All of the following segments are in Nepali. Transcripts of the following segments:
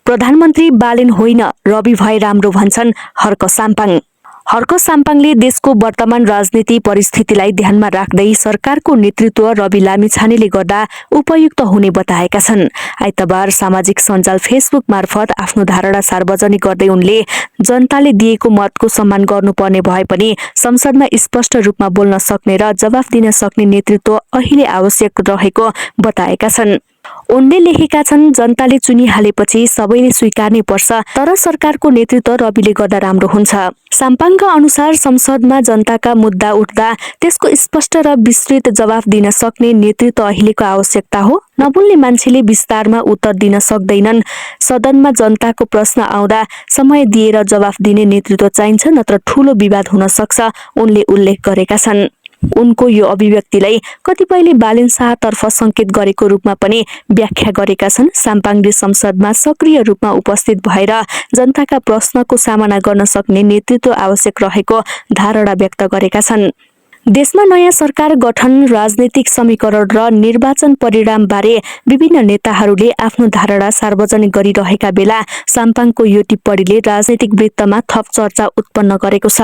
प्रधानमन्त्री बालेन होइन, रवि भए राम्रो भन्छन् हर्क साम्पाङ। हर्क साम्पाङले देशको वर्तमान राजनीति परिस्थितिलाई ध्यानमा राख्दै सरकारको नेतृत्व रवि लामिछानेले गर्दा उपयुक्त हुने बताएका छन्। आइतबार सामाजिक सञ्जाल फेसबुक मार्फत आफ्नो धारणा सार्वजनिक गर्दै उनले जनताले दिएको मतको सम्मान गर्नुपर्ने भए पनि संसदमा स्पष्ट रूपमा बोल्न सक्ने र जवाफ दिन सक्ने नेतृत्व अहिले आवश्यक रहेको बताएका छन्। उनले लेखेका छन्, जनताले चुनिहालेपछि सबैले स्वीकार्नै पर्छ, तर सरकारको नेतृत्व रविले गर्दा राम्रो हुन्छ। साम्पाङका अनुसार संसदमा जनताका मुद्दा उठ्दा त्यसको स्पष्ट र विस्तृत जवाफ दिन सक्ने नेतृत्व अहिलेको आवश्यकता हो। नबोल्ने मान्छेले विस्तारमा उत्तर दिन सक्दैनन्। सदनमा जनताको प्रश्न आउँदा समय दिएर जवाफ दिने नेतृत्व चाहिन्छ, नत्र ठूलो विवाद हुन सक्छ, उनले उल्लेख गरेका छन्। उनको यो अभिव्यक्तिलाई कतिपयले बालेन शाहतर्फ संकेत गरेको रूपमा पनि व्याख्या गरेका छन्। साम्पाङले संसदमा सक्रिय रूपमा उपस्थित भएर जनताका प्रश्नको सामना गर्न सक्ने नेतृत्व आवश्यक रहेको धारणा व्यक्त गरेका छन्। देशमा नयाँ सरकार गठन, राजनीतिक समीकरण र निर्वाचन परिणाम बारे विभिन्न नेताहरूले आफ्नो धारणा सार्वजनिक गरिरहेका बेला साम्पाङको यो टिप्पणीले राजनीतिक वृत्तमा थप चर्चा उत्पन्न गरेको छ।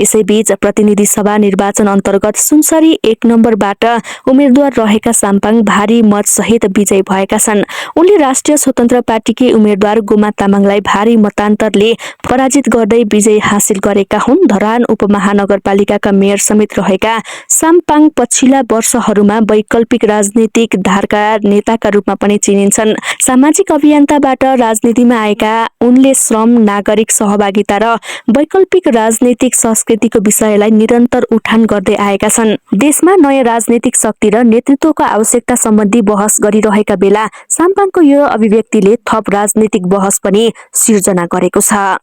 यसैबीच प्रतिनिधि सभा निर्वाचन अन्तर्गत सुनसरी 1 नम्बरबाट उम्मेद्वार रहेका साम्पाङ भारी मत सहित विजयी भएका छन्। उनले राष्ट्रिय स्वतन्त्र पार्टीकी उम्मेद्वार गोमा तामाङलाई भारी मतान्तरले पराजित गर्दै विजय हासिल गरेका हुन्। धरान उपमहानगरपालिकाका मेयर समेत रहेका साम्पाङ पछिल्ला वर्षहरूमा वैकल्पिक राजनीतिक धारका नेताका रूपमा पनि चिनिन्छन्। सामाजिक अभियन्ताबाट राजनीतिमा आएका उनले श्रम, नागरिक सहभागिता र वैकल्पिक राजनीतिक संस्कृतिको विषयलाई निरन्तर उठान गर्दै आएका छन्। देशमा नयाँ राजनीतिक शक्ति र नेतृत्वको आवश्यकता सम्बन्धी बहस गरिरहेका बेला साम्पाङको यो अभिव्यक्तिले थप राजनीतिक बहस पनि सिर्जना गरेको छ।